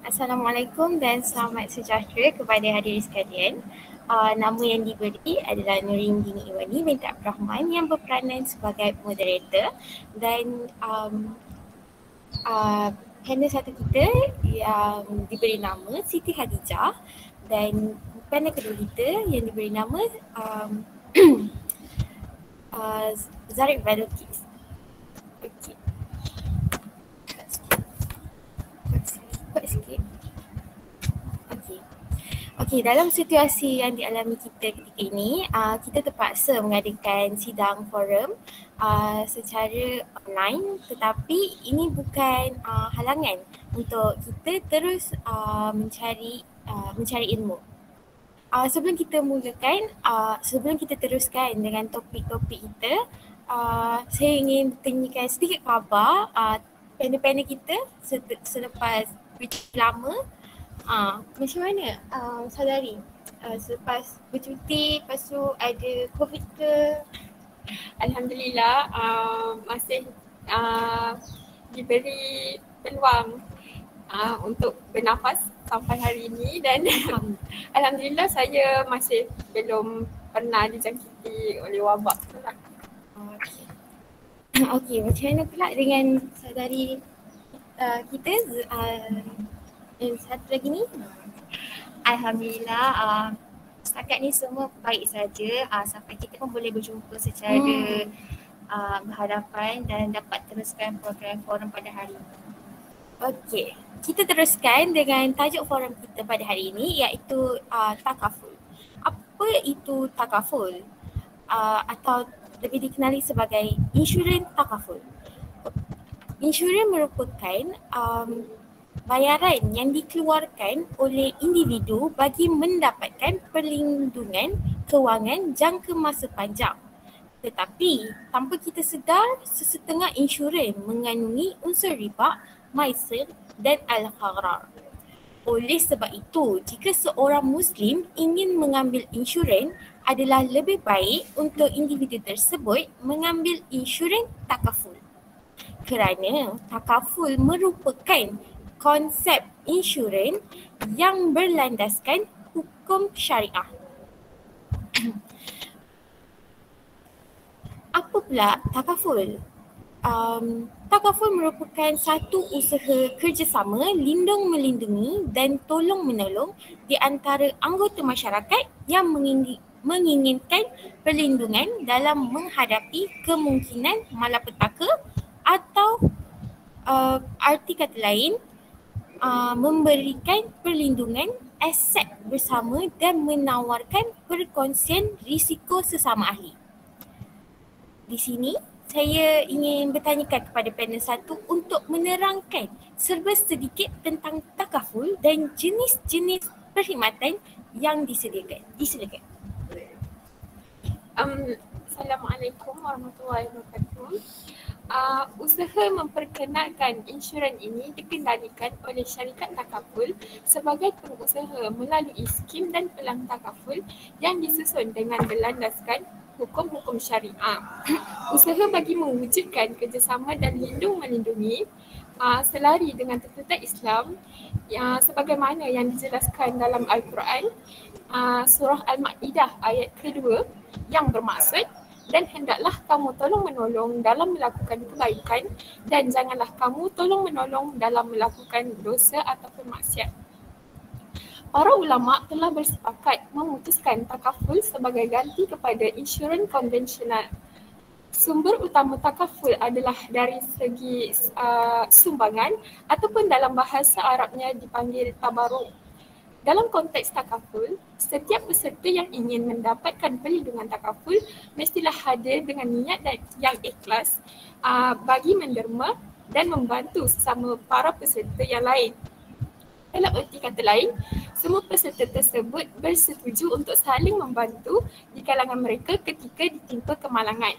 Assalamualaikum dan selamat sejahtera kepada hadirin sekalian. Nama yang diberi adalah Nurin Dini Iwani binti Abdul Rahman yang berperanan sebagai moderator dan panel satu kita yang diberi nama Siti Khadijah dan panel kedua kita yang diberi nama Zarif Balukis. Okey. Kuat sikit. Okey, dalam situasi yang dialami kita ketika ini, kita terpaksa mengadakan sidang forum secara online, tetapi ini bukan halangan untuk kita terus mencari ilmu. Sebelum kita teruskan dengan topik-topik kita, saya ingin bertanyakan sedikit khabar panel-panel kita selepas bercuti lama. Macam mana saudari selepas bercuti, lepas tu ada COVID ke? Alhamdulillah masih diberi peluang untuk bernafas sampai hari ini dan Alhamdulillah saya masih belum pernah dijangkiti oleh wabak. Okey, macam mana pula dengan saudari kita yang satu lagi ni? Alhamdulillah setakat ni semua baik saja, sampai kita pun boleh berjumpa secara berhadapan dan dapat teruskan program forum pada hari ini. Okey, kita teruskan dengan tajuk forum kita pada hari ini iaitu takaful. Apa itu takaful? Atau lebih dikenali sebagai insurans takaful. Insurans merupakan bayaran yang dikeluarkan oleh individu bagi mendapatkan perlindungan kewangan jangka masa panjang. Tetapi tanpa kita sedar, sesetengah insurans mengandungi unsur riba, maisir dan al-gharar. Oleh sebab itu, jika seorang Muslim ingin mengambil insurans, adalah lebih baik untuk individu tersebut mengambil insurans takaful. Kerana takaful merupakan konsep insurans yang berlandaskan hukum syariah. Apa pula takaful? Takaful merupakan satu usaha kerjasama lindung melindungi dan tolong menolong di antara anggota masyarakat yang menginginkan perlindungan dalam menghadapi kemungkinan malapetaka atau arti kata lain memberikan perlindungan aset bersama dan menawarkan perkongsian risiko sesama ahli. Di sini saya ingin bertanyakan kepada panel satu untuk menerangkan serba sedikit tentang takaful dan jenis-jenis perkhidmatan yang disediakan. Disilakan. Assalamualaikum warahmatullahi wabarakatuh. Usaha memperkenalkan insurans ini dikendalikan oleh syarikat takaful sebagai pengusaha melalui skim dan pelang takaful yang disusun dengan berlandaskan hukum-hukum syariah. Usaha bagi mewujudkan kerjasama dan lindung melindungi selari dengan tuntutan Islam sebagaimana yang dijelaskan dalam Al-Quran surah Al-Ma'idah ayat kedua yang bermaksud, dan hendaklah kamu tolong menolong dalam melakukan kebaikan dan janganlah kamu tolong menolong dalam melakukan dosa ataupun maksiat. Para ulama telah bersepakat memutuskan takaful sebagai ganti kepada insurans konvensional. Sumber utama takaful adalah dari segi sumbangan ataupun dalam bahasa Arabnya dipanggil tabaruk. Dalam konteks takaful, setiap peserta yang ingin mendapatkan perlindungan takaful mestilah hadir dengan niat yang ikhlas bagi menderma dan membantu sesama para peserta yang lain. Dalam erti kata lain, semua peserta tersebut bersetuju untuk saling membantu di kalangan mereka ketika ditimpa kemalangan.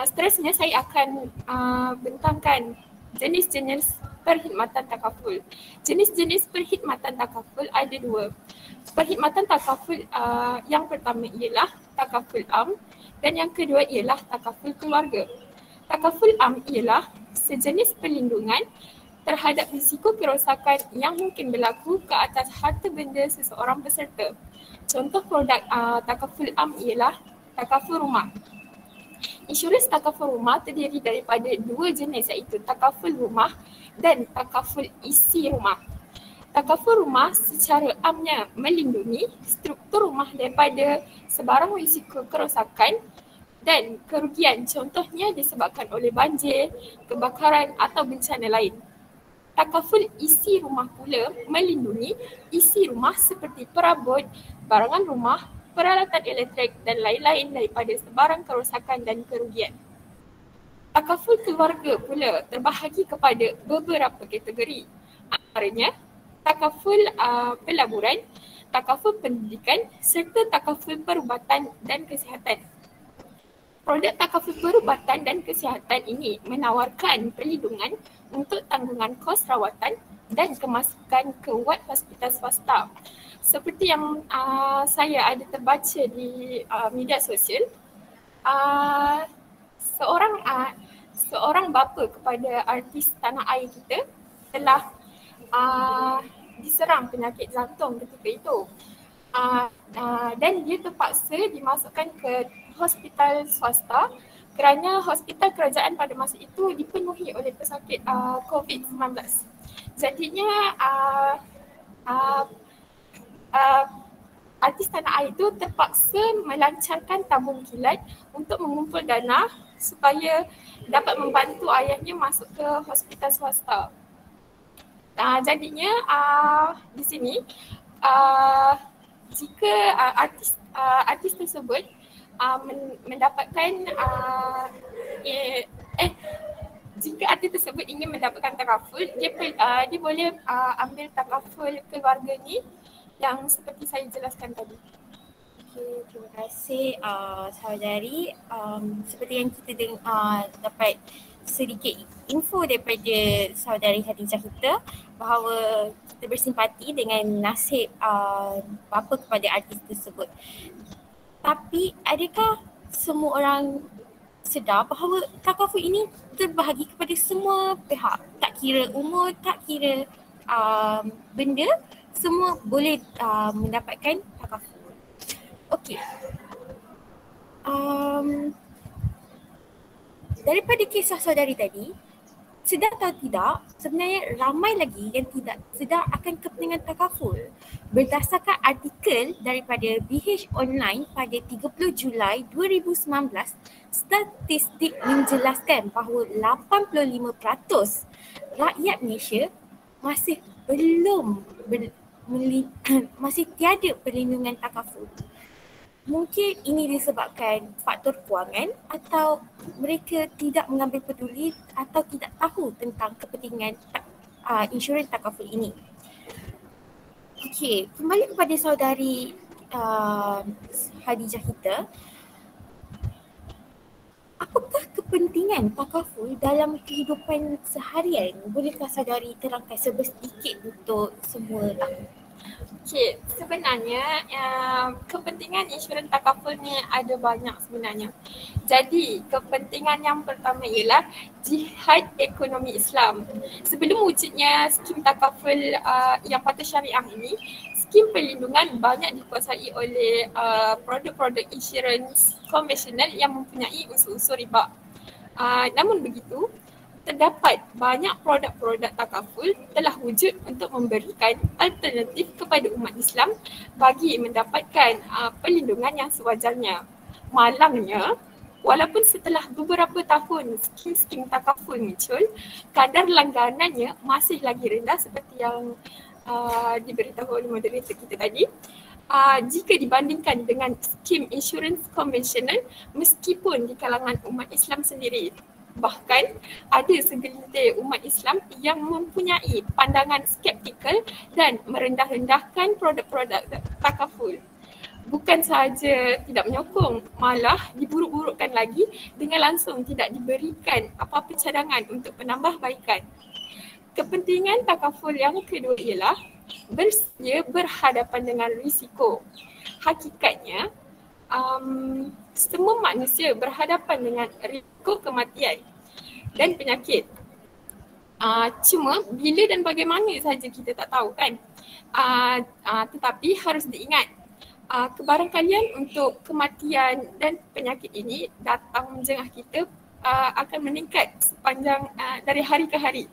Seterusnya saya akan bentangkan jenis-jenis perkhidmatan takaful. Jenis-jenis perkhidmatan takaful ada dua. Perkhidmatan takaful yang pertama ialah takaful am dan yang kedua ialah takaful keluarga. Takaful am ialah sejenis perlindungan terhadap risiko kerosakan yang mungkin berlaku ke atas harta benda seseorang peserta. Contoh produk takaful am ialah takaful rumah. Insurans takaful rumah terdiri daripada dua jenis, iaitu takaful rumah dan takaful isi rumah. Takaful rumah secara amnya melindungi struktur rumah daripada sebarang risiko kerosakan dan kerugian, contohnya disebabkan oleh banjir, kebakaran atau bencana lain. Takaful isi rumah pula melindungi isi rumah seperti perabot, barangan rumah, peralatan elektrik dan lain-lain daripada sebarang kerosakan dan kerugian. Takaful keluarga pula terbahagi kepada beberapa kategori. Antaranya takaful pelaburan, takaful pendidikan serta takaful perubatan dan kesihatan. Produk takaful perubatan dan kesihatan ini menawarkan perlindungan untuk tanggungan kos rawatan dan kemasukan ke wad hospital swasta. Seperti yang saya ada terbaca di media sosial, seorang bapa kepada artis tanah air kita telah diserang penyakit jantung ketika itu. Dan dia terpaksa dimasukkan ke hospital swasta kerana hospital kerajaan pada masa itu dipenuhi oleh pesakit COVID-19. Jadinya artis tanah air itu terpaksa melancarkan tabung kilat untuk mengumpul dana supaya dapat membantu ayahnya masuk ke hospital swasta. Jadinya di sini jika artis tersebut mendapatkan jika artis tersebut ingin mendapatkan takaful, dia boleh ambil takaful keluarga ni yang seperti saya jelaskan tadi. Okay, terima kasih saudari. Seperti yang kita dapat sedikit info daripada saudari Khadijah kita bahawa kita bersimpati dengan nasib bapa kepada artis tersebut. Tapi adakah semua orang sedar bahawa takaful ini terbahagi kepada semua pihak? Tak kira umur, tak kira benda, semua boleh mendapatkan takaful. Okey. Daripada kisah saudari tadi, sedar atau tidak, sebenarnya ramai lagi yang tidak sedar akan kepentingan takaful. Berdasarkan artikel daripada BH Online pada 30 Julai 2019, statistik menjelaskan bahawa 85% rakyat Malaysia masih masih tiada perlindungan takaful. Mungkin ini disebabkan faktor kewangan atau mereka tidak mengambil peduli atau tidak tahu tentang kepentingan insurans takaful ini. Okey, kembali kepada saudari Khadijah kita. Apakah kepentingan takaful dalam kehidupan seharian? Bolehkah saudari terangkan sedikit untuk semua tahu? Okey, sebenarnya kepentingan insurans takaful ni ada banyak sebenarnya. Jadi kepentingan yang pertama ialah jihad ekonomi Islam. Sebelum wujudnya skim takaful yang patut syariah ini, skim perlindungan banyak dikuasai oleh produk-produk insurans konvensional yang mempunyai unsur-unsur riba. Namun begitu, terdapat banyak produk-produk takaful telah wujud untuk memberikan alternatif kepada umat Islam bagi mendapatkan perlindungan yang sewajarnya. Malangnya, walaupun setelah beberapa tahun skim-skim takaful muncul, kadar langganannya masih lagi rendah seperti yang diberitahu oleh moderator kita tadi. Jika dibandingkan dengan skim insurans konvensional meskipun di kalangan umat Islam sendiri. Bahkan ada segelintir umat Islam yang mempunyai pandangan skeptikal dan merendah-rendahkan produk-produk takaful. Bukan sahaja tidak menyokong, malah diburuk-burukkan lagi dengan langsung tidak diberikan apa-apa cadangan untuk penambahbaikan. Kepentingan takaful yang kedua ialah bersedia berhadapan dengan risiko. Hakikatnya, semua manusia berhadapan dengan risiko kematian dan penyakit. Cuma bila dan bagaimana saja kita tak tahu kan. Tetapi harus diingat, kebarangkalian untuk kematian dan penyakit ini datang menjengah kita akan meningkat sepanjang dari hari ke hari.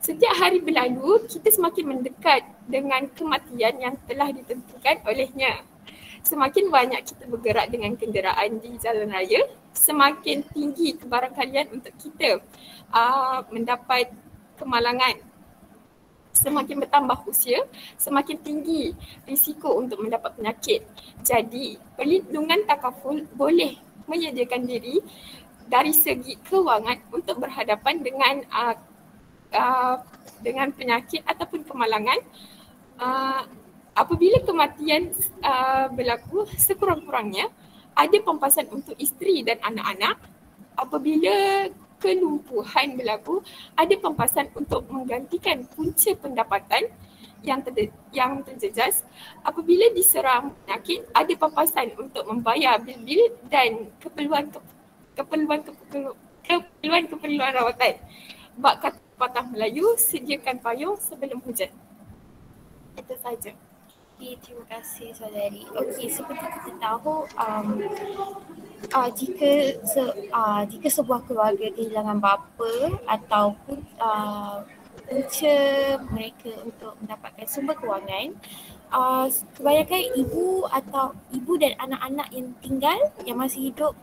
Setiap hari berlalu, kita semakin mendekat dengan kematian yang telah ditentukan olehnya. Semakin banyak kita bergerak dengan kenderaan di jalan raya, semakin tinggi kebarangkalian untuk kita mendapat kemalangan. Semakin bertambah usia, semakin tinggi risiko untuk mendapat penyakit. Jadi, perlindungan takaful boleh menyediakan diri dari segi kewangan untuk berhadapan dengan penyakit ataupun kemalangan. Apabila kematian berlaku, sekurang-kurangnya ada pampasan untuk isteri dan anak-anak. Apabila kelumpuhan berlaku, ada pampasan untuk menggantikan punca pendapatan yang terjejas. Apabila diserang penyakit, ada pampasan untuk membayar bil-bil dan keperluan rawatan. Bak kata patah Melayu, sediakan payung sebelum hujan. Itu saja. Terima kasih saudari. Okey, seperti kita tahu jika sebuah keluarga kehilangan bapa ataupun punca mereka untuk mendapatkan sumber kewangan, kebanyakan ibu dan anak-anak yang masih hidup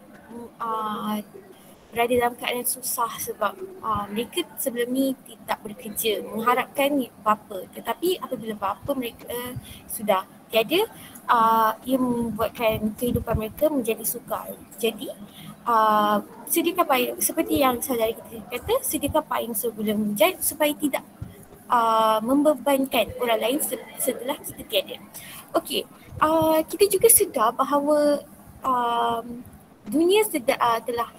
berada dalam keadaan susah sebab mereka sebelum ni tidak bekerja mengharapkan bapa, tetapi apabila bapa mereka sudah tiada, ia membuatkan kehidupan mereka menjadi sukar. Jadi sediakan payung, seperti yang saudara kita kata, sediakan payung sebelum hujan supaya tidak membebankan orang lain setelah kita tiada. Okey, kita juga sedar bahawa dunia telah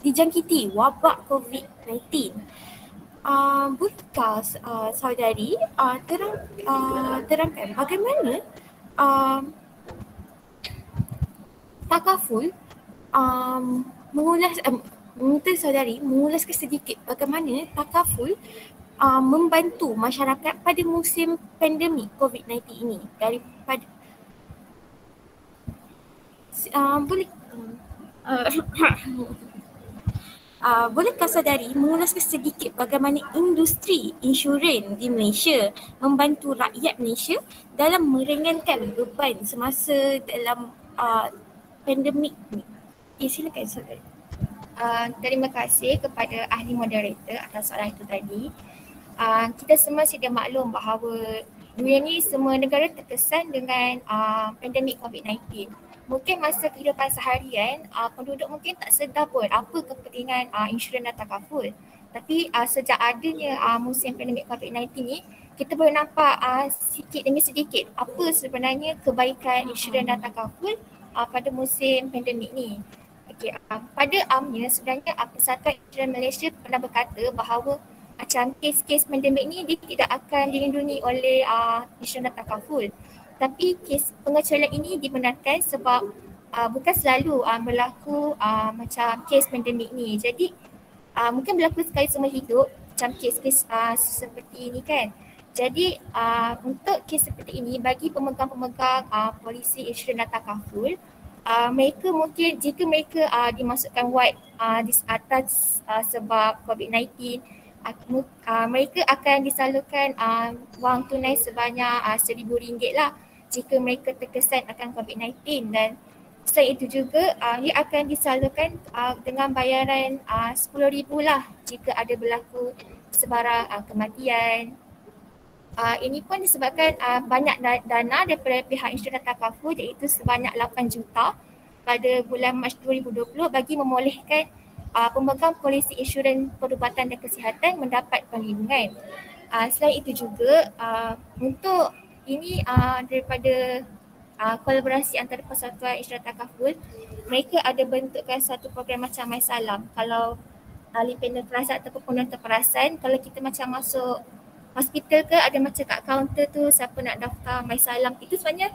dijangkiti wabak COVID-19. Bolehkah saudari terangkan bagaimana takaful minta saudari mengulaskan sedikit bagaimana takaful membantu masyarakat pada musim pandemik COVID-19 ini daripada bolehkah saudari mengulaskan sedikit bagaimana industri insurans di Malaysia membantu rakyat Malaysia dalam meringankan beban semasa dalam pandemik ni? Silakan saudari. Terima kasih kepada ahli moderator atas soalan itu tadi. Kita semua sedia maklum bahawa dunia ni semua negara terkesan dengan pandemik COVID-19. Mungkin masa kehidupan seharian, penduduk mungkin tak sedar pun apa kepentingan insurans dan takaful. Tapi sejak adanya musim pandemik COVID-19 ni, kita boleh nampak sikit demi sedikit apa sebenarnya kebaikan insurans dan takaful pada musim pandemik ni. Okay, pada amnya sebenarnya Persatuan Insurans Malaysia pernah berkata bahawa macam kes-kes pandemik ni dia tidak akan dilindungi oleh insurans dan takaful. Tapi kes pengecualian ini dibenarkan sebab bukan selalu berlaku macam kes pandemik ni. Jadi mungkin berlaku sekali seumur hidup macam kes-kes seperti ini kan. Jadi untuk kes seperti ini bagi pemegang-pemegang polisi insurans dan takaful, mereka mungkin jika mereka dimasukkan ward di atas sebab COVID-19, mereka akan disalurkan wang tunai sebanyak RM1,000 lah jika mereka terkesan akan COVID-19, dan selain itu juga ia akan disalurkan dengan bayaran RM10,000 lah jika ada berlaku sebarang kematian. Ini pun disebabkan banyak dana daripada pihak insurans takaful iaitu sebanyak 8 juta pada bulan Mac 2020 bagi membolehkan pemegang polisi insurans perubatan dan kesihatan mendapat perlindungan. Selain itu juga untuk ini daripada kolaborasi antara Persatuan Insurans Takaful, mereka ada bentukkan satu program macam MySalam. Kalau ahli panel perasan ataupun penonton perasan, kalau kita macam masuk hospital ke ada macam kat kaunter tu siapa nak daftar MySalam, itu sebenarnya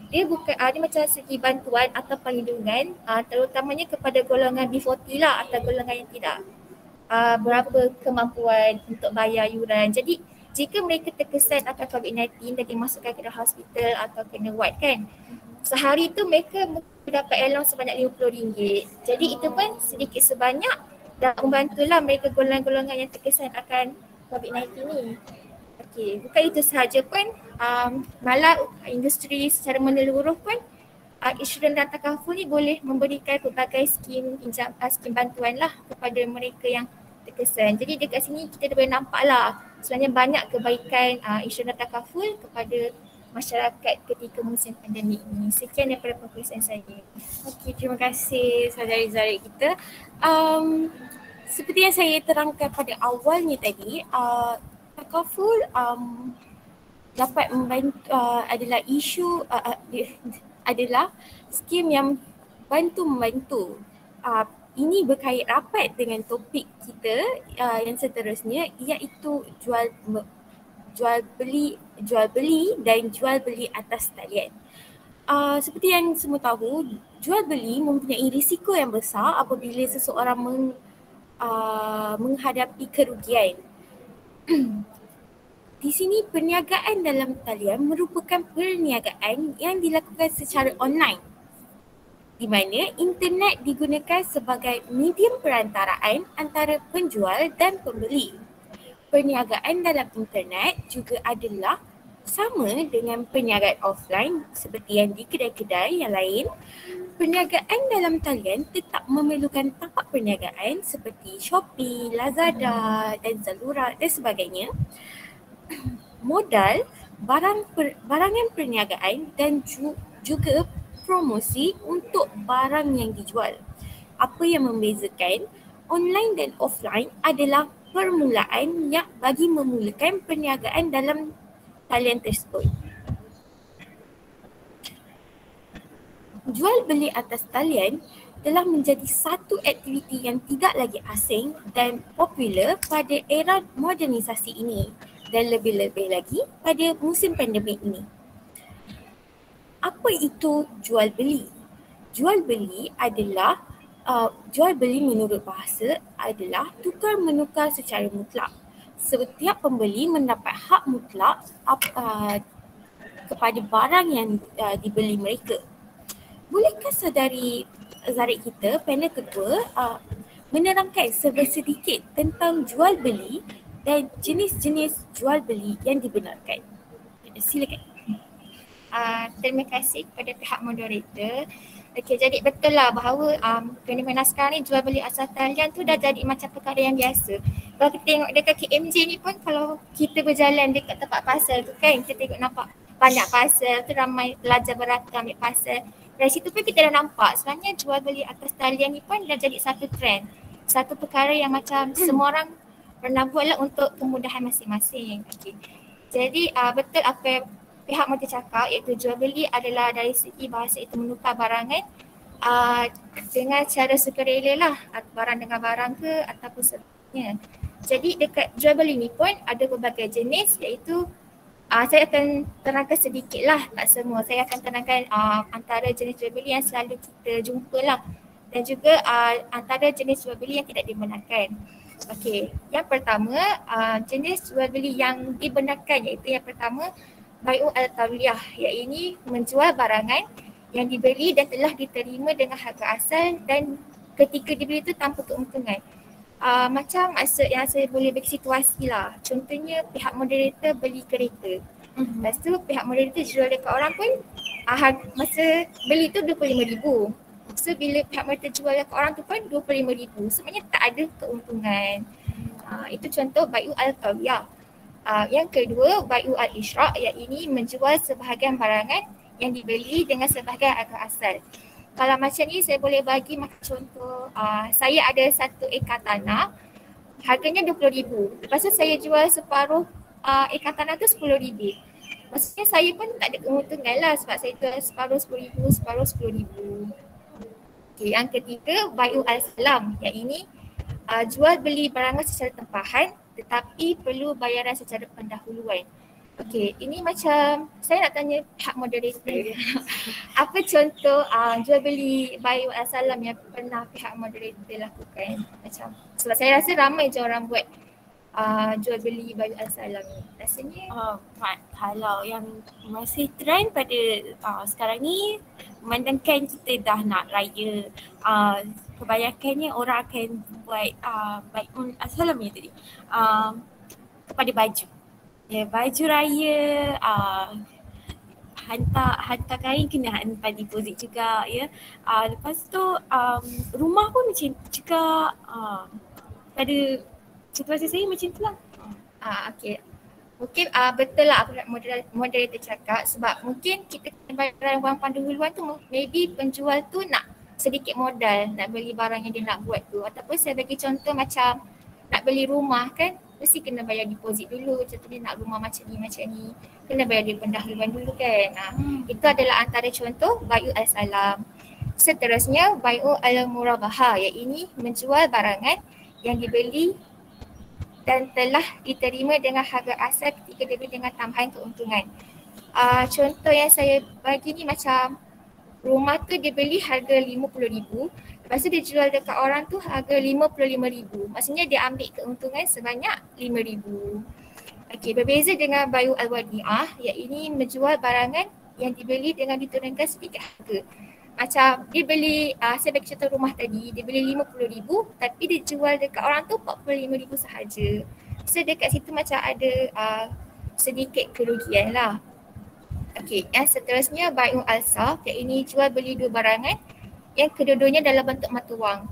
dia bukan dia macam segi bantuan atau perlindungan terutamanya kepada golongan B40 lah atau golongan yang tidak berapa kemampuan untuk bayar yuran. Jadi jika mereka terkesan akan COVID-19 dan dimasukkan ke dalam hospital atau kena ward kan, sehari tu mereka dapat allowance sebanyak RM50. Jadi itu pun sedikit sebanyak dah membantulah mereka golongan-golongan yang terkesan akan COVID-19 ni. Okey, bukan itu sahaja pun, malah industri secara menyeluruh pun insurans dan takaful ni boleh memberikan pelbagai skim skim bantuan lah kepada mereka yang terkesan. Jadi dekat sini kita boleh nampak lah sebenarnya banyak kebaikan insurans dan takaful kepada masyarakat ketika musim pandemik ni. Sekian daripada pemeriksaan saya. Okey, terima kasih saudari Zarek kita. Seperti yang saya terangkan pada awalnya tadi, takaful dapat membantu, adalah isu adalah skim yang membantu. Ini berkait rapat dengan topik kita yang seterusnya, iaitu jual beli dan jual beli atas talian. Seperti yang semua tahu, jual beli mempunyai risiko yang besar apabila seseorang menghadapi kerugian. Di sini perniagaan dalam talian merupakan perniagaan yang dilakukan secara online, di mana internet digunakan sebagai medium perantaraan antara penjual dan pembeli. Perniagaan dalam internet juga adalah sama dengan perniagaan offline seperti yang di kedai-kedai yang lain. Perniagaan dalam talian tetap memerlukan tapak perniagaan seperti Shopee, Lazada dan Zalora dan sebagainya. Modal, barangan perniagaan dan juga promosi untuk barang yang dijual. Apa yang membezakan online dan offline adalah permulaan yang bagi memulakan perniagaan dalam talian tersebut. Jual beli atas talian telah menjadi satu aktiviti yang tidak lagi asing dan popular pada era modernisasi ini dan lebih-lebih lagi pada musim pandemik ini. Apa itu jual beli? Jual beli adalah jual beli menurut bahasa adalah tukar menukar secara mutlak. Setiap pembeli mendapat hak mutlak kepada barang yang dibeli mereka. Bolehkah saudari Zarek kita, panel ketua, menerangkan sedikit tentang jual beli dan jenis-jenis jual beli yang dibenarkan? Silakan. Terima kasih kepada pihak moderator. Okey, jadi betul lah bahawa fenomena sekarang ni jual beli asal talian tu dah jadi macam perkara yang biasa. Kalau kita tengok dekat KMJ ni pun, kalau kita berjalan dekat tempat pasar tu kan, kita tengok nampak banyak pasar tu, ramai pelajar berakam ambil pasar. Dari situ pun kita dah nampak sebenarnya jual beli atas talian ni pun dah jadi satu trend. Satu perkara yang macam semua orang pernah buatlah untuk kemudahan masing-masing. Okay. Jadi betul apa yang pihak moderator cakap, iaitu jual beli adalah dari segi bahasa itu menukar barangan dengan cara sukarela lah, barang dengan barang ke ataupun sebagainya. Jadi dekat jual beli ni pun ada berbagai jenis, iaitu saya akan terangkan sedikit lah, tak semua. Saya akan terangkan antara jenis jual beli yang selalu kita jumpa lah, dan juga antara jenis jual beli yang tidak dibenarkan. Okey, yang pertama jenis jual beli yang dibenarkan, iaitu yang pertama bai'u al-tawliyah, iaitu menjual barangan yang dibeli dan telah diterima dengan harga asal dan ketika dibeli itu tanpa keuntungan. Macam maksud yang saya boleh bagi situasi lah. Contohnya pihak moderator beli kereta. Lepas tu pihak moderator jual dekat orang pun masa beli tu RM25,000. So bila pihak moderator jual dekat orang tu pun RM25,000. Sebenarnya tak ada keuntungan. Itu contoh bai'u al-tawliyah. Yang kedua bai'u al-isyraq, iaitu menjual sebahagian barangan yang dibeli dengan sebahagian harga asal. Kalau macam ni saya boleh bagi contoh, saya ada 1 ekar tanah, harganya RM20,000. Lepas tu saya jual separuh ekar tanah tu RM10,000. Maksudnya saya pun tak ada keuntungan lah sebab saya jual separuh RM10,000, separuh RM10,000. Okay, yang ketiga bai'u al-salam, yang ini jual beli barangan secara tempahan tetapi perlu bayaran secara pendahuluan. Okey, ini macam saya nak tanya pihak moderator. Apa contoh jual beli bai'u al-salam yang pernah pihak moderator lakukan? Macam Sebab saya rasa ramai je orang buat jual beli baju Al-Salam ni. Rasanya kalau yang masih trend pada sekarang ni, memandangkan kita dah nak raya, kebanyakannya orang akan buat bai'un Al-Salam ni tadi kepada baju. Ya, baju raya, hantar kain kena hantar deposit juga ya. Lepas tu rumah pun macam juga pada situasi saya macam tu lah. okey. Mungkin betul lah apa moderator cakap, sebab mungkin kita barang pendahuluan tu maybe penjual tu nak sedikit modal nak beli barang yang dia nak buat tu, ataupun saya bagi contoh macam nak beli rumah kan, mesti kena bayar deposit dulu. Contohnya nak rumah macam ni kena bayar dia pendahuluan dulu kan. Itu adalah antara contoh bai'u Al-Salam. Seterusnya bai'u Al-Murabahah, iaitu menjual barangan yang dibeli dan telah diterima dengan harga asal ketika dibeli dengan tambahan keuntungan. Contoh yang saya bagi ni macam rumah tu dia beli harga RM50,000, lepas tu dia jual dekat orang tu harga RM55,000. Maksudnya dia ambil keuntungan sebanyak RM5,000. Okey, berbeza dengan bai'u Al-Wadi'ah, iaitu menjual barangan yang dibeli dengan diturunkan sedikit harga. Macam dia beli, saya bagi contoh rumah tadi, dia beli RM50,000 tapi dia jual dekat orang tu RM45,000 sahaja. So dekat situ macam ada sedikit kerugian lah. Okey, yang seterusnya bai'u Al-Saf, iaitu jual beli dua barangan yang kedua-duanya dalam bentuk mata wang.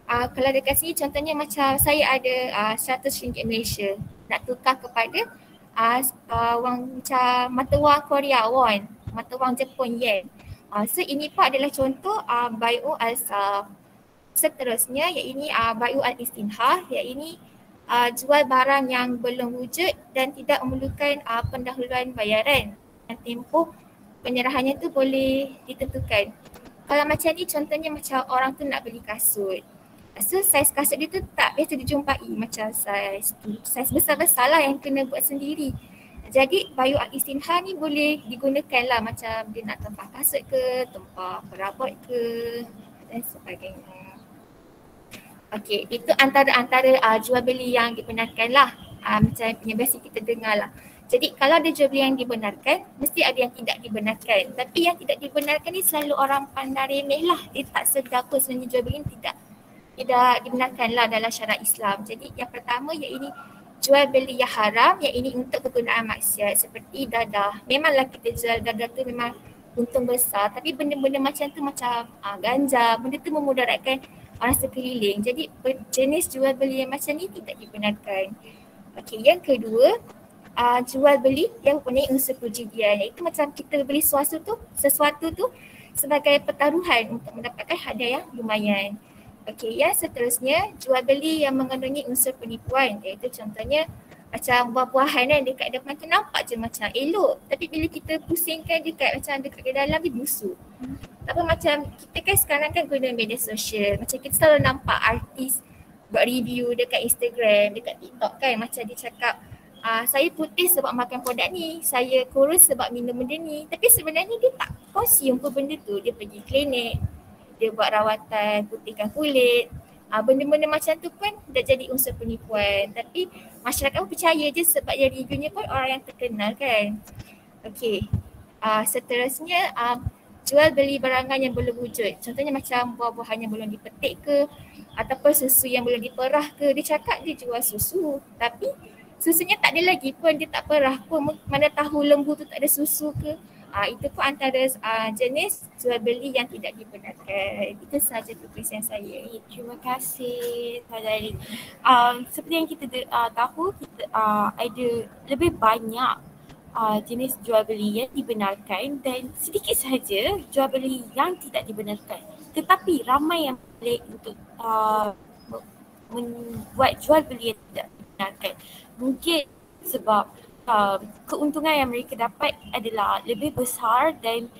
Kalau dekat sini contohnya macam saya ada RM100 Malaysia nak tukar kepada wang macam mata wang Korea won, mata wang Jepun yen. So ini pun adalah contoh bai'u Al-Saf. Seterusnya iaitu bai'u Al-Istinhah, iaitu jual barang yang belum wujud dan tidak memerlukan pendahuluan bayaran. Dan tempoh penyerahannya tu boleh ditentukan. Kalau macam ni contohnya macam orang tu nak beli kasut. So saiz kasut dia tu tak biasa dijumpai, macam saiz besar-besar lah yang kena buat sendiri. Jadi bai'u Al-Istinhah ni boleh digunakan lah, macam dia nak tempah kasut ke, tempah perabot ke dan sebagainya. Okey, itu antara jual beli yang dibenarkan lah. Macam yang biasa kita dengar lah. Jadi kalau ada jual beli yang dibenarkan, mesti ada yang tidak dibenarkan. Tapi yang tidak dibenarkan ni selalu orang pandang remeh lah. Dia tak sedar apa sebenarnya jual beli ni tidak dibenarkan lah dalam syarak Islam. Jadi yang pertama iaitu jual beli yang haram, yang ini untuk kegunaan maksiat seperti dadah. Memanglah kita jual dadah tu memang untung besar, tapi benda-benda macam tu macam ganja, benda tu memudaratkan orang sekeliling. Jadi jenis jual beli yang macam ni tidak dibenarkan. Okey, yang kedua, jual beli yang mempunyai unsur perjudian, iaitu macam kita beli sesuatu tu sebagai pertaruhan untuk mendapatkan hadiah yang lumayan. Okey, yang seterusnya jual beli yang mengandungi unsur penipuan, iaitu contohnya macam buah-buahan kan dekat depan tu nampak je macam elok, tapi bila kita pusingkan dekat dalam dia busuk. Tapi macam kita kan sekarang kan guna media sosial, macam kita selalu nampak artis buat review dekat Instagram, dekat TikTok kan, macam dia cakap saya putih sebab makan produk ni, saya kurus sebab minum benda ni, tapi sebenarnya dia tak consume pun benda tu. Dia pergi klinik, dia buat rawatan, putihkan kulit, benda-benda macam tu pun dah jadi unsur penipuan. Tapi masyarakat pun percaya je sebab yang reviewnya pun orang yang terkenal kan. Okey, seterusnya jual beli barangan yang belum wujud. Contohnya macam buah-buahan yang belum dipetik ke, ataupun susu yang belum diperah ke. Dia cakap dia jual susu, tapi susunya tak ada lagi pun, dia tak perah pun, mana tahu lembu tu tak ada susu ke. Itu pun antara jenis jual beli yang tidak dibenarkan. Itu sahaja perkongsian saya. Terima kasih Fadali. Seperti yang kita tahu, kita ada lebih banyak jenis jual beli yang dibenarkan dan sedikit sahaja jual beli yang tidak dibenarkan. Tetapi ramai yang boleh untuk membuat jual beli yang tidak dibenarkan. Mungkin sebab keuntungan yang mereka dapat adalah lebih besar dan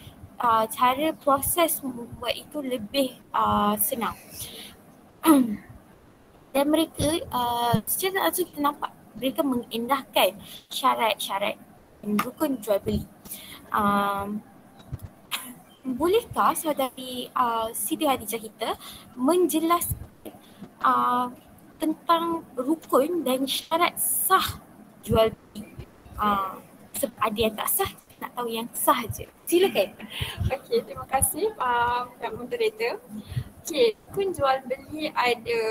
cara proses membuat itu lebih senang. Dan mereka secara langsung kita nampak mereka mengindahkan syarat-syarat rukun jual beli. Bolehkah saudari Siti Hadijah kita menjelaskan tentang rukun dan syarat sah jual beli. Sebab ada yang tak sah, nak tahu yang sah je. Silakan. Okey, terima kasih Pak Moderator. Okey, rukun jual beli ada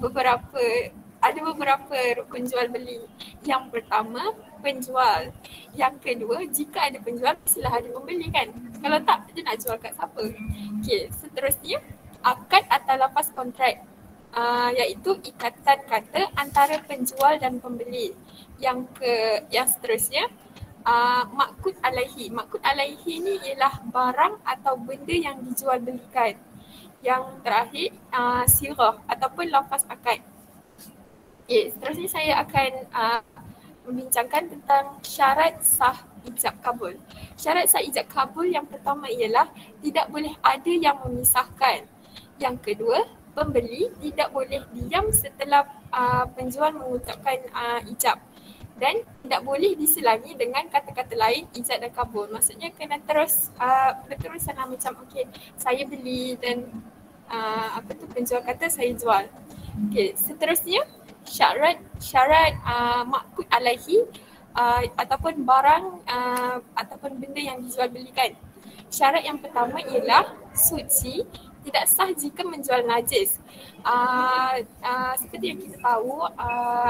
beberapa rukun jual beli. Yang pertama, penjual. Yang kedua, jika ada penjual, mestilah ada pembeli kan. Kalau tak, dia nak jual kat siapa? Okey, seterusnya, akad atau lafaz kontrak. Iaitu ikatan kata antara penjual dan pembeli. Yang seterusnya, makud alaihi. Makud alaihi ni ialah barang atau benda yang dijual belikan. Yang terakhir, sirah ataupun lafaz akad. Seterusnya saya akan membincangkan tentang syarat sah ijab kabul. Syarat sah ijab kabul yang pertama ialah tidak boleh ada yang memisahkan. Yang kedua, pembeli tidak boleh diam setelah penjual mengucapkan ijab. Dan tidak boleh diselangi dengan kata-kata lain ijab dan kabul. Maksudnya kena terus berterusan macam okey, saya beli dan penjual kata saya jual. Okey, seterusnya syarat makud alaihi ataupun barang ataupun benda yang dijual belikan. Syarat yang pertama ialah suci, tidak sah jika menjual najis. Seperti yang kita tahu,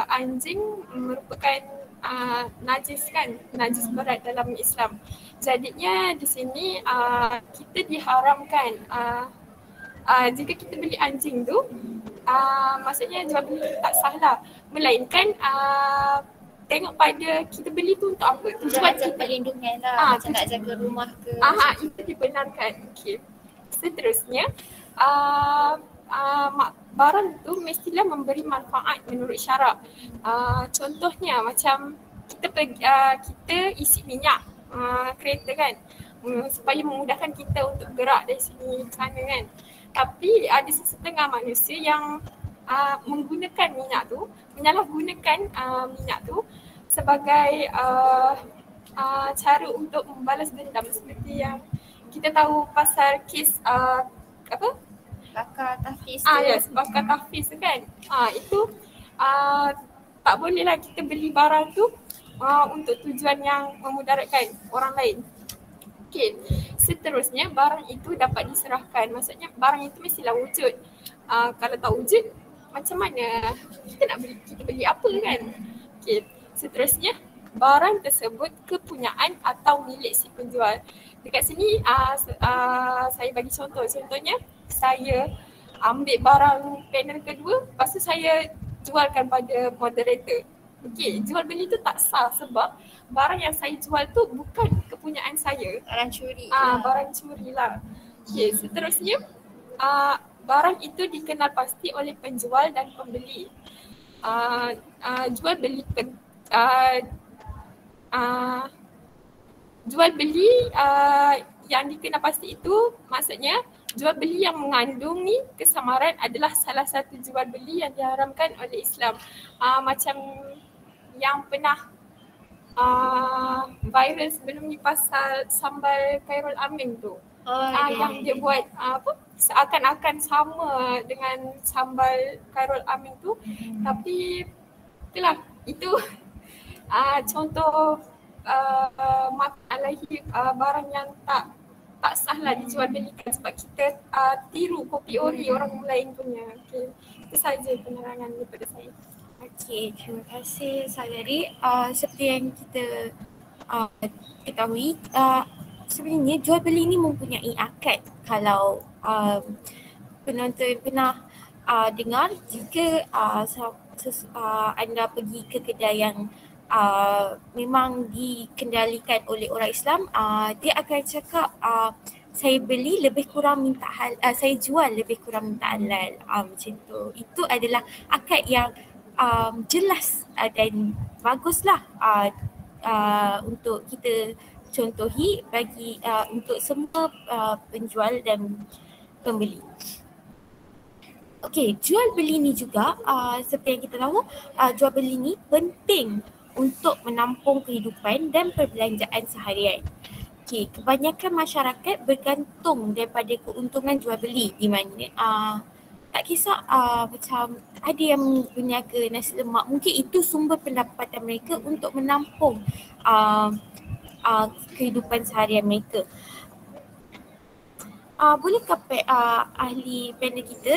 anjing merupakan najis kan, najis berat dalam Islam. Jadinya di sini kita diharamkan jika kita beli anjing tu, maksudnya jual beli tak sah lah. Melainkan tengok pada kita beli tu untuk apa. Tujuan kita perlindungan lah, macam nak jaga rumah ke. Itu dibenarkan. Okay. Seterusnya, barang tu mestilah memberi manfaat menurut syarak. Contohnya macam kita isi minyak kereta kan, supaya memudahkan kita untuk gerak dari sini ke sana kan. Tapi ada setengah manusia yang menggunakan minyak tu, menyalahgunakan minyak tu sebagai cara untuk membalas dendam, seperti yang kita tahu pasal kes bakar tahfiz bakar tahfiz tu kan. Itu tak bolehlah kita beli barang tu untuk tujuan yang memudaratkan orang lain. Okey, seterusnya barang itu dapat diserahkan. Maksudnya barang itu mestilah wujud. Kalau tak wujud, macam mana kita nak beli apa kan? Okey, seterusnya barang tersebut kepunyaan atau milik si penjual. Dekat sini saya bagi contoh. Contohnya saya ambil barang panel kedua, lepas tu saya jualkan pada moderator. Okey, jual beli tu tak sah sebab barang yang saya jual tu bukan kepunyaan saya. Barang curi. Barang curi lah. Okey, seterusnya barang itu dikenal pasti oleh penjual dan pembeli. Jual beli yang dikenal pasti itu maksudnya jual beli yang mengandungi kesamaran adalah salah satu jual beli yang diharamkan oleh Islam. Macam yang pernah viral sebelum ni pasal sambal Khairul Amin tu. Yang dia buat seakan-akan sama dengan sambal Khairul Amin tu, tapi itulah, itu contoh makan alaihi barang yang tak sah lah dijual belikan sebab kita tiru kopi ori orang lain punya. Okay. Itu sahaja penerangan daripada saya. Okey, terima kasih Salari. Seperti yang kita ketahui, sebenarnya jual beli ni mempunyai akad. Kalau penonton pernah dengar, jika anda pergi ke kedai yang memang dikendalikan oleh orang Islam, dia akan cakap saya beli lebih kurang minta saya jual lebih kurang minta halal, macam tu. Itu adalah akad yang jelas dan baguslah untuk kita contohi bagi untuk semua penjual dan pembeli. Okey, jual beli ni juga seperti yang kita tahu, jual beli ni penting untuk menampung kehidupan dan perbelanjaan seharian. Okey, kebanyakan masyarakat bergantung daripada keuntungan jual beli, di mana tak kisah macam ada yang berniaga nasi lemak, mungkin itu sumber pendapatan mereka untuk menampung kehidupan seharian mereka. Bolehkah ahli panel kita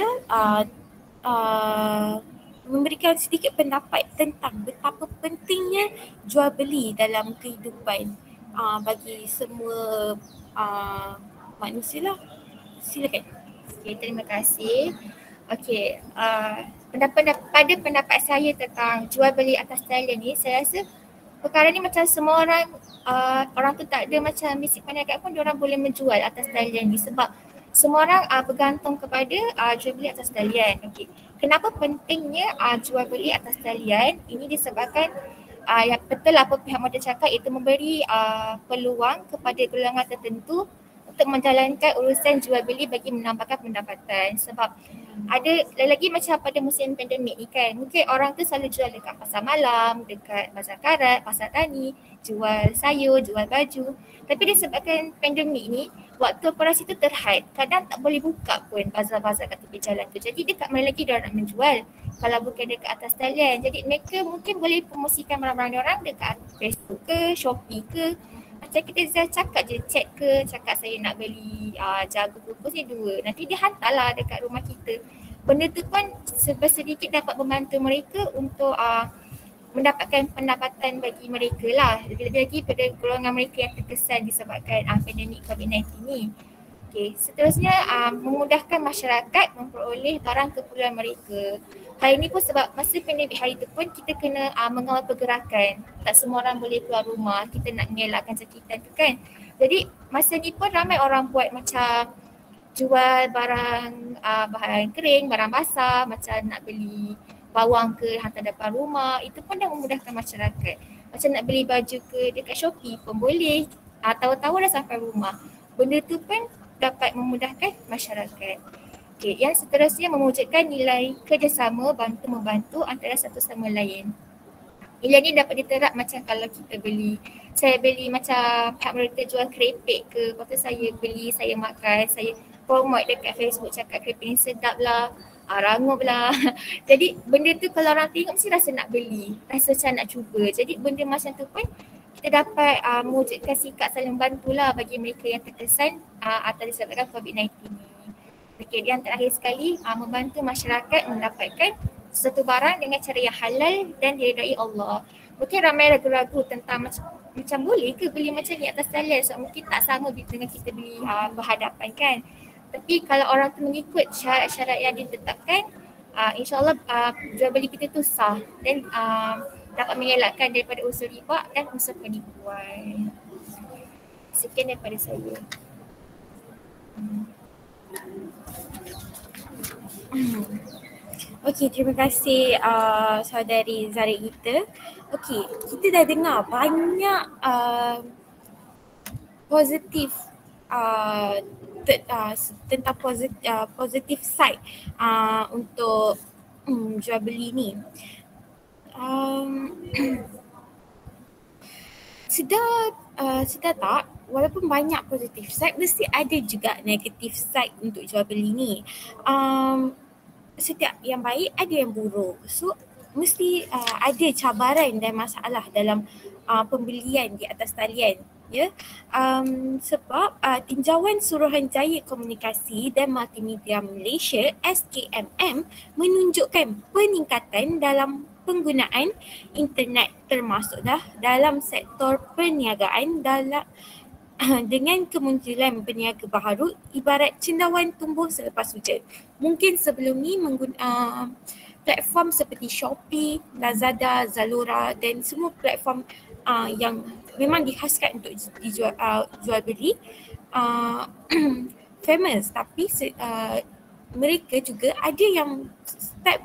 memberikan sedikit pendapat tentang betapa pentingnya jual beli dalam kehidupan bagi semua manusia lah. Silakan. Okay, terima kasih. Okay, pada pendapat saya tentang jual beli atas talian ni, saya rasa perkara ni macam semua orang tu tak ada macam misi perniagaan pun diorang boleh menjual atas talian ni sebab semua orang bergantung kepada jual beli atas talian. Okay. Kenapa pentingnya jual beli atas talian? Ini disebabkan yang betul apa pihak modal cakap, itu memberi peluang kepada golongan tertentu untuk menjalankan urusan jual beli bagi menambahkan pendapatan. Sebab ada lagi macam pada musim pandemik ni kan, mungkin orang tu selalu jual dekat pasar malam, dekat bazar karat, pasar tani, jual sayur, jual baju. Tapi disebabkan pandemik ni, waktu operasi tu terhad, kadang tak boleh buka pun bazar-bazar kat tepi jalan tu. Jadi dekat mana lagi diorang nak menjual kalau bukan dekat atas talian. Jadi mereka mungkin boleh promosikan barang-barang diorang dekat Facebook ke, Shopee ke. Macam kita cakap je, chat ke, cakap saya nak beli jagung kukus ni 2. Nanti dia hantarlah dekat rumah kita. Benda tu pun sedikit dapat membantu mereka untuk mendapatkan pendapatan bagi mereka lah. Lebih-lebih lagi pada golongan mereka yang terkesan disebabkan pandemik COVID-19 ni. Okay, seterusnya memudahkan masyarakat memperoleh barang keperluan mereka. Hari ni pun sebab masa pandemik hari tu pun kita kena mengawal pergerakan. Tak semua orang boleh keluar rumah, kita nak mengelakkan jangkitan tu kan. Jadi masa ni pun ramai orang buat macam jual barang bahan kering, barang basah, macam nak beli bawang ke hantar depan rumah, itu pun dah memudahkan masyarakat. Macam nak beli baju ke dekat Shopee pun boleh, tahu-tahu dah sampai rumah. Benda tu pun dapat memudahkan masyarakat. Okay, yang seterusnya memwujudkan nilai kerjasama bantu-membantu antara satu sama lain. Nilai ni dapat diterap macam kalau kita saya beli macam pihak mereka jual kerepek ke, lepas tu saya beli, saya makan, saya promote dekat Facebook cakap kerepek ni sedap lah, rangup lah. Jadi benda tu kalau orang tengok mesti rasa nak beli, rasa macam nak cuba. Jadi benda macam tu pun kita dapat mewujudkan sikap saling bantulah bagi mereka yang terkesan atas disebabkan COVID-19 ni. Okay, yang terakhir sekali, membantu masyarakat mendapatkan sesuatu barang dengan cara yang halal dan diredai Allah. Mungkin ramai ragu-ragu tentang macam boleh ke beli macam ni atas talian, so mungkin tak sama dengan kita beli berhadapan kan. Tapi kalau orang tu mengikut syarat-syarat yang ditetapkan, insyaAllah jual beli kita tu sah dan dapat mengelakkan daripada unsur riba dan unsur penipuan. Sekian daripada saya. Okey, terima kasih saudari Zara kita. Okey, kita dah dengar banyak positif tentang positif side untuk jual beli ni. Sedar tak, walaupun banyak positif side, mesti ada juga negatif side untuk jual beli ni. Setiap yang baik ada yang buruk. So mesti ada cabaran dan masalah dalam pembelian di atas talian. Ya, sebab Tinjauan Suruhanjaya Komunikasi dan Multimedia Malaysia SKMM menunjukkan peningkatan dalam penggunaan internet termasuk dalam sektor perniagaan dengan kemunculan peniaga baharu ibarat cendawan tumbuh selepas hujan. Mungkin sebelum ni platform seperti Shopee, Lazada, Zalora dan semua platform yang memang dikhaskan untuk jual beli famous, tapi mereka juga ada yang start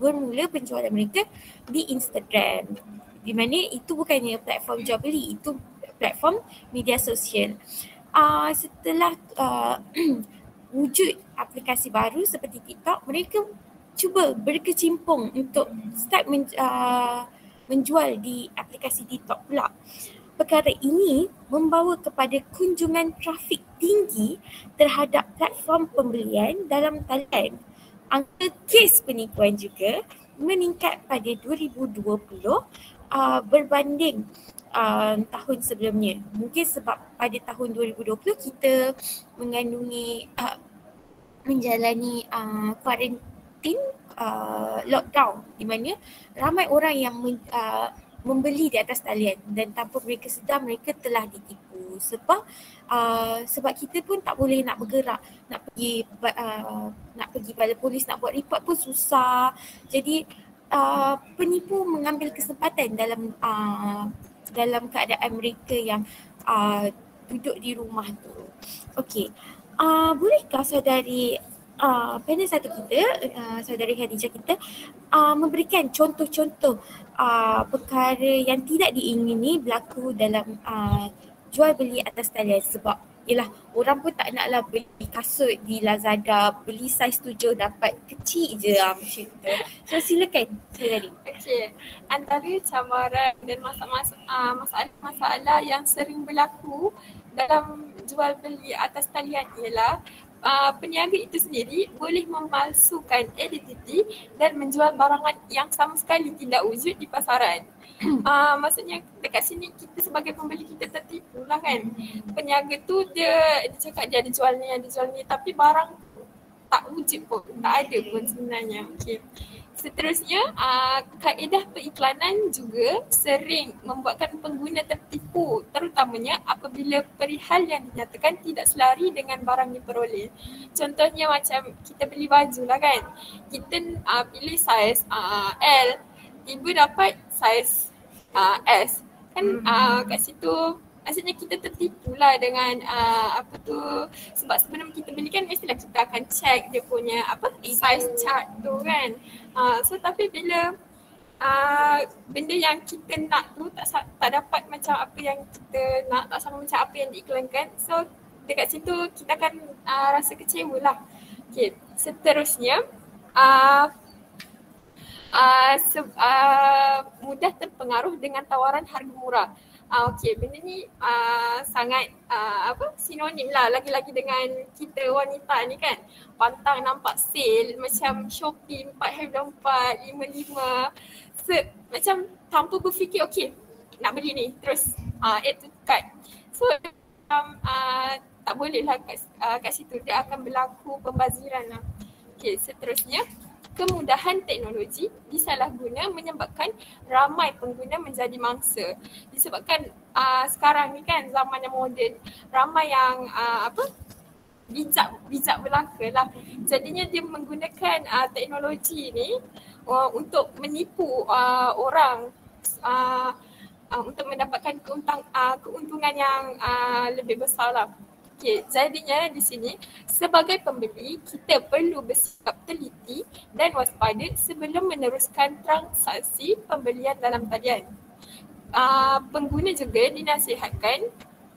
bermula penjualan mereka di Instagram, di mana itu bukannya platform jual beli, itu platform media sosial. Setelah wujud aplikasi baru seperti TikTok, mereka cuba berkecimpung untuk start menjual di aplikasi TikTok pula. Perkara ini membawa kepada kunjungan trafik tinggi terhadap platform pembelian dalam talian. angka kes penipuan juga meningkat pada 2020 berbanding tahun sebelumnya. Mungkin sebab pada tahun 2020 kita mengandungi menjalani kuarantin lockdown di mana ramai orang yang membeli di atas talian dan tanpa mereka sedar mereka telah ditipu sebab kita pun tak boleh nak bergerak, nak pergi pada polis, nak buat report pun susah. Jadi penipu mengambil kesempatan dalam keadaan mereka yang duduk di rumah tu. Okey. Bolehkah saudari panel satu kita, saudari Khadijah kita memberikan contoh-contoh perkara yang tidak diingini berlaku dalam jual beli atas talian? Sebab yelah, orang pun tak naklah beli kasut di Lazada, beli saiz 7 dapat kecil je macam tu. So silakan saudari. Okey, antara cabaran dan masalah-masalah yang sering berlaku dalam jual beli atas talian ialah peniaga itu sendiri boleh memalsukan identiti dan menjual barangan yang sama sekali tidak wujud di pasaran. Maksudnya dekat sini kita sebagai pembeli kita tertipu lah kan. Peniaga tu dia cakap dia ada jual ni tapi barang tak wujud pun, tak ada pun sebenarnya. Okey. Seterusnya, kaedah periklanan juga sering membuatkan pengguna tertipu, terutamanya apabila perihal yang dinyatakan tidak selari dengan barang diperoleh. Contohnya macam kita beli baju lah kan, kita pilih saiz L, tiba dapat saiz S. Kan kat situ maksudnya kita tertipu lah dengan sebab sebelum kita beli kan mestilah kita akan check dia punya size chart tu kan. So tapi bila benda yang kita nak tu tak dapat macam apa yang kita nak, tak sama macam apa yang diiklankan, so dekat situ kita akan rasa kecewa lah. Okay. Seterusnya mudah terpengaruh dengan tawaran harga murah. Okey, benda ni sangat sinonim lah lagi-lagi dengan kita wanita ni kan. Pantang nampak sale macam Shopee 4/4, 5/5. Macam tanpa berfikir okey nak beli ni terus add to cart. So tak boleh lah kat situ, dia akan berlaku pembaziran lah. Okey, seterusnya kemudahan teknologi disalahguna menyebabkan ramai pengguna menjadi mangsa. Disebabkan sekarang ni kan zaman yang moden, ramai yang bijak belaka lah. Jadinya dia menggunakan teknologi ni untuk menipu orang untuk mendapatkan keuntungan yang lebih besar lah. Okay, jadinya di sini sebagai pembeli kita perlu bersikap teliti dan waspada sebelum meneruskan transaksi pembelian dalam talian. Pengguna juga dinasihatkan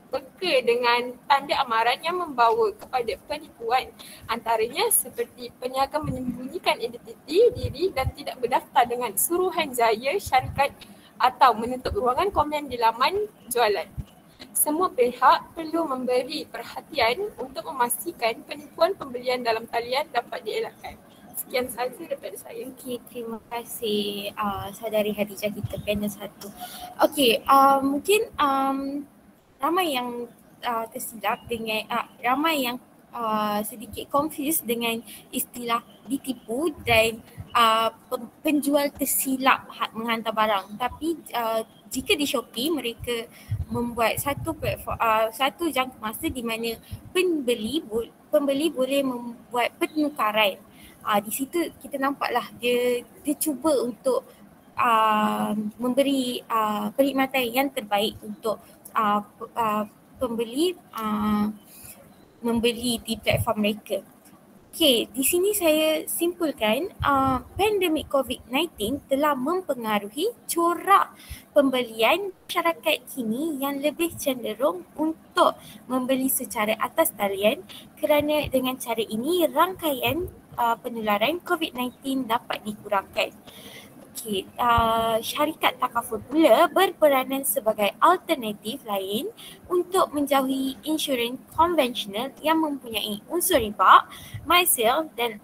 peka dengan tanda amaran yang membawa kepada penipuan, antaranya seperti peniaga menyembunyikan identiti diri dan tidak berdaftar dengan Suruhanjaya Syarikat atau menutup ruangan komen di laman jualan. Semua pihak perlu memberi perhatian untuk memastikan penipuan pembelian dalam talian dapat dielakkan. Sekian sahaja daripada saya. Okey, terima kasih saudari Khadijah kita panel 1. Okey, mungkin ramai yang tersilap dengan ramai yang sedikit confused dengan istilah ditipu dan penjual tersilap menghantar barang. Tapi jika di Shopee mereka membuat satu platform, satu jangka masa di mana pembeli boleh membuat penukaran. Di situ kita nampaklah dia cuba untuk memberi perkhidmatan yang terbaik untuk pembeli membeli di platform mereka. Okey, di sini saya simpulkan pandemik COVID-19 telah mempengaruhi corak pembelian masyarakat kini yang lebih cenderung untuk membeli secara atas talian kerana dengan cara ini rangkaian penularan COVID-19 dapat dikurangkan. Okey, syarikat takaful pula berperanan sebagai alternatif lain untuk menjauhi insurans konvensional yang mempunyai unsur riba, my sale dan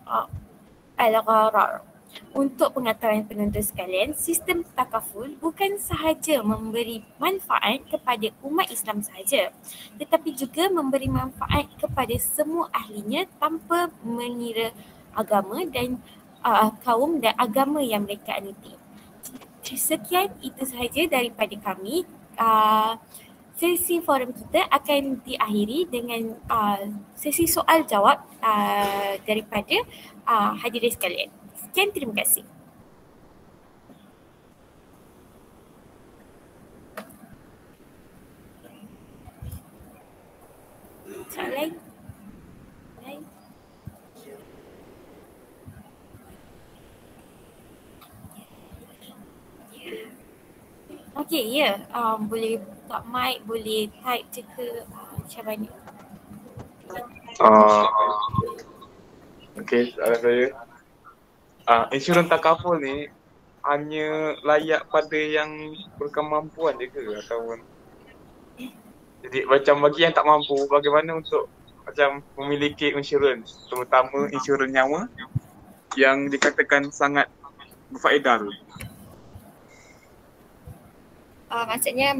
al-gharar. Untuk pengetahuan penonton sekalian, sistem takaful bukan sahaja memberi manfaat kepada umat Islam sahaja, tetapi juga memberi manfaat kepada semua ahlinya tanpa mengira agama dan kaum dan agama yang mereka anuti. Sekian itu sahaja daripada kami. Sesi forum kita akan diakhiri dengan sesi soal jawab daripada hadirin sekalian. Sekian, terima kasih. Soalan? Okey, ya. Boleh buka mic, boleh type je ke macam mana? Okey, soalan saya. Insurans takaful ni hanya layak pada yang berkemampuan je ke ataupun jadi macam bagi yang tak mampu, bagaimana untuk macam memiliki insurans, terutama insurans nyawa yang dikatakan sangat berfaedah tu? Maksudnya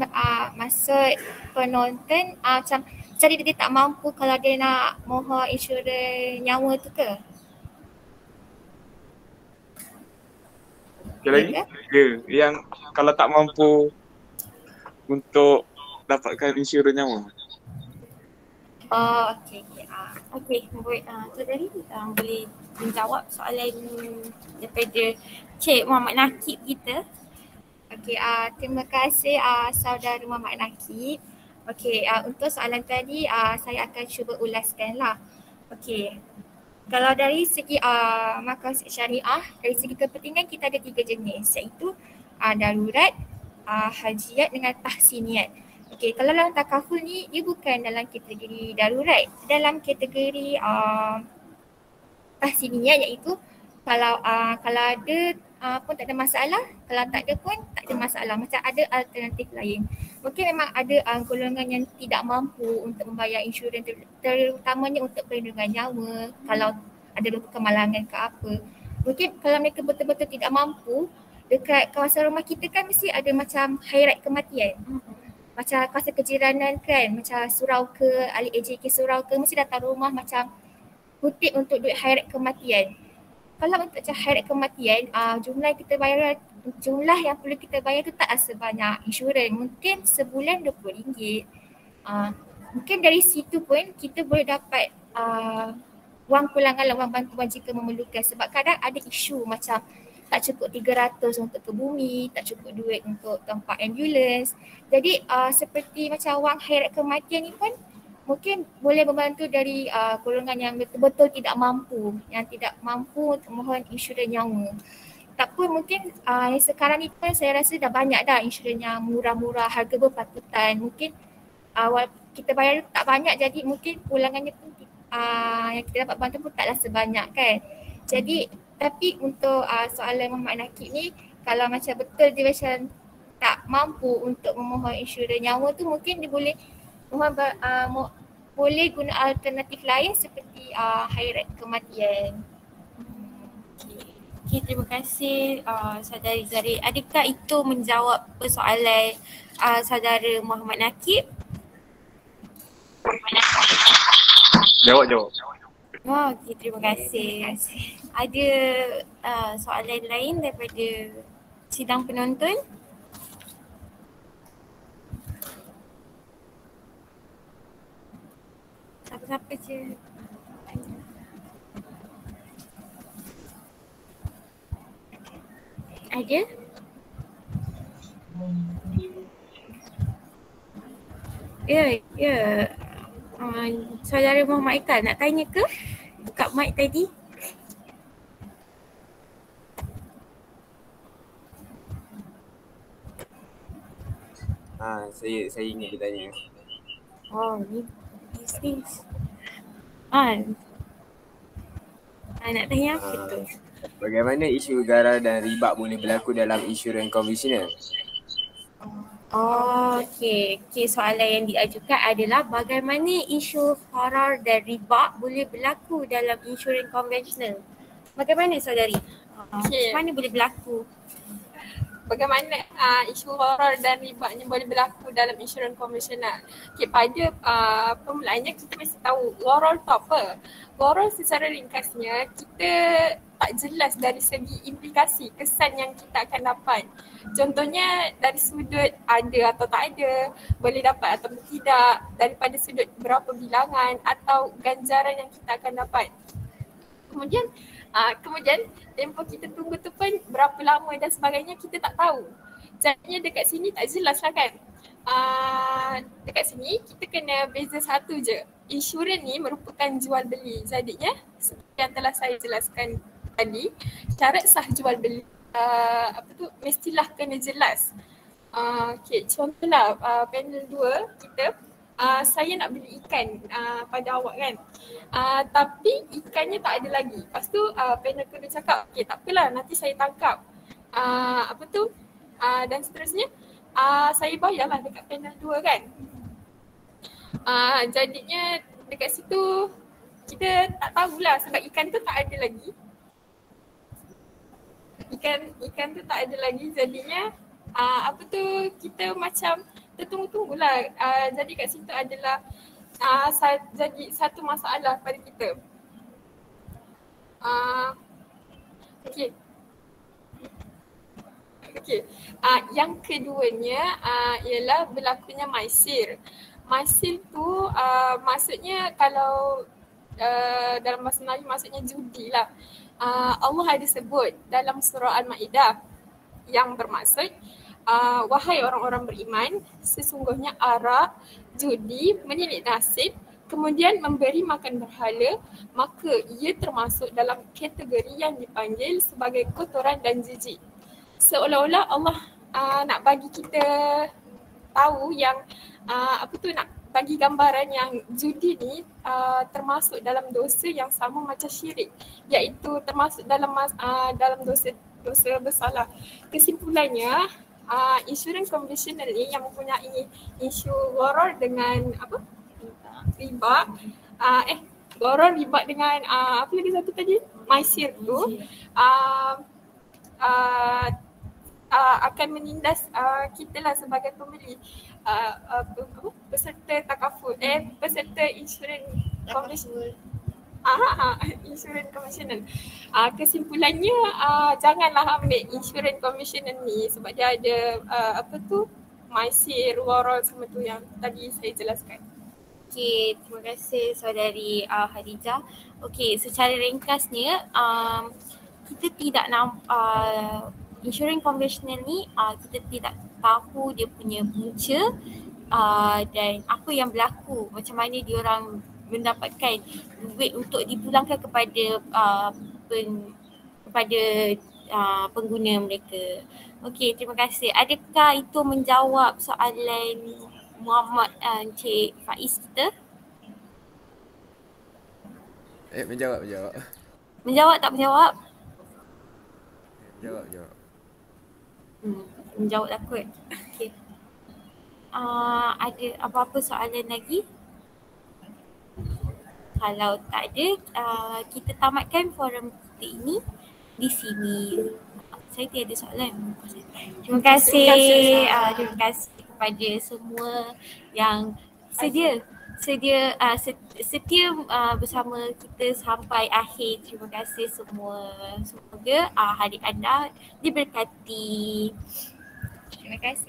maksud penonton macam jadi dia tak mampu kalau dia nak mohon insurans nyawa tu ke? Sekali lagi? Ya, yang kalau tak mampu untuk dapatkan insurans nyawa. Okey. Okey, saudari boleh menjawab soalan daripada Cik Muhammad Nakib kita. Okey, terima kasih saudara Muhammad Nakib. Okey, untuk soalan tadi saya akan cuba ulaskanlah. Okey. Kalau dari segi maqasid syariah, dari segi kepentingan kita ada 3 jenis, iaitu darurat, hajiat dengan tahsiniat. Okey, kalau dalam takaful ni dia bukan dalam kategori darurat, dalam kategori tahsiniat, iaitu kalau ada pun tak ada masalah, kalau tak ada pun tak ada masalah, macam ada alternatif lain. Mungkin memang ada golongan yang tidak mampu untuk membayar insurans, terutamanya untuk perlindungan nyawa, kalau ada luka kemalangan ke apa. Mungkin kalau mereka betul-betul tidak mampu, dekat kawasan rumah kita kan mesti ada macam hairat kematian. Macam kawasan kejiranan kan, macam surau ke, ahli AJK surau ke, mesti datang rumah macam kutip untuk duit hairat kematian. Kalau untuk hairat kematian, jumlah yang perlu kita bayar tu tak sebanyak insurans. Mungkin sebulan RM20. Mungkin dari situ pun kita boleh dapat wang pulangan, wang bantuan jika memerlukan. Sebab kadang ada isu macam tak cukup 300 untuk ke bumi, tak cukup duit untuk tempat ambulans. Jadi seperti macam wang hairat kematian ni pun mungkin boleh membantu dari golongan yang betul-betul tidak mampu, yang tidak mampu untuk mohon insurans nyawa. Tak pun mungkin yang sekarang ni pun saya rasa dah banyak dah insurans yang murah-murah, harga berpatutan. Mungkin awal kita bayar tak banyak, jadi mungkin pulangannya pun yang kita dapat bantu pun taklah sebanyak kan. Jadi tapi untuk soalan Muhammad Nakib ni, kalau macam betul dia macam tak mampu untuk memohon insurans nyawa tu, mungkin dia boleh boleh guna alternatif lain seperti hairat kematian. Okay, terima kasih saudari Zari. Adakah itu menjawab persoalan saudara Muhammad Nakib? Jawab. Okey, terima kasih. Ada soalan lain daripada sidang penonton? Siapa-siapa je. Ada? Ya. Saudara Muhammad Aikal nak tanya ke? Buka mic tadi. Saya ingin bertanya. Ni bisnes. Nak tanya apa tu? Bagaimana isu gharar dan riba boleh berlaku dalam insurans konvensional? Okey, soalan yang diajukan adalah bagaimana isu gharar dan riba boleh berlaku dalam insurans konvensional. Bagaimana saudari? Okey. Macam mana boleh berlaku? Bagaimana isu gharar dan riba ni boleh berlaku dalam insurans konvensional? Okay, pada permulaannya kita mesti tahu gharar tu apa. Gharar secara ringkasnya kita tak jelas dari segi implikasi kesan yang kita akan dapat. Contohnya dari sudut ada atau tak ada, boleh dapat atau tidak, daripada sudut berapa bilangan atau ganjaran yang kita akan dapat. Kemudian tempoh kita tunggu tu pun berapa lama dan sebagainya kita tak tahu. Jadinya dekat sini tak jelas lah kan. Dekat sini kita kena beza satu je. Insurans ni merupakan jual beli. Jadinya seperti yang telah saya jelaskan tadi, syarat sah jual beli mestilah kena jelas. Okay, contohlah panel 2 kita, saya nak beli ikan pada awak kan. Tapi ikannya tak ada lagi. Lepas tu panel kedua cakap, okay tak apalah nanti saya tangkap. Dan seterusnya saya bayarlah dekat panel 2 kan. Jadinya dekat situ kita tak tahulah sebab ikan tu tak ada lagi. Ikan tu tak ada lagi, jadinya kita macam tertunggu-tunggulah. Jadi kat situ adalah jadi satu masalah pada kita. Okey. Yang keduanya ialah berlakunya maisir. Maisir tu maksudnya kalau dalam bahasa Melayu maksudnya judi lah. Allah ada sebut dalam surah Al-Ma'idah yang bermaksud wahai orang-orang beriman, sesungguhnya arak, judi, menilik nasib, kemudian memberi makan berhala, maka ia termasuk dalam kategori yang dipanggil sebagai kotoran dan jijik. Seolah-olah Allah nak bagi kita tahu yang nak bagi gambaran yang judi ni termasuk dalam dosa yang sama macam syirik, iaitu termasuk dalam dosa bersalah. Kesimpulannya insurans konvensional ni yang mempunyai isu gharar dengan riba, gharar riba dengan apa lagi satu tadi? Maisir tu akan menindas kita lah sebagai pembeli, peserta takaful, peserta insurans konvensional. Insurans konvensional. Kesimpulannya janganlah ambil insurans konvensional ni sebab dia ada maisir, gharar semua tu yang tadi saya jelaskan. Okey, terima kasih saudari Khadijah. Okey, secara ringkasnya kita tidak insurans konvensional ni kita tidak tahu dia punya punca dan apa yang berlaku, macam mana diorang mendapatkan duit untuk dipulangkan kepada pengguna mereka. Okey, terima kasih. Adakah itu menjawab soalan Muhammad Encik Faiz kita? Menjawab. Menjawab tak menjawab? Jawab. Menjawab lah kot. Okay. Ada apa-apa soalan lagi? Kalau tak ada, kita tamatkan forum kita ini di sini. Saya tiada soalan. Terima kasih. Terima kasih kepada semua yang setia bersama kita sampai akhir. Terima kasih semua. Semoga hari anda diberkati. Terima kasih.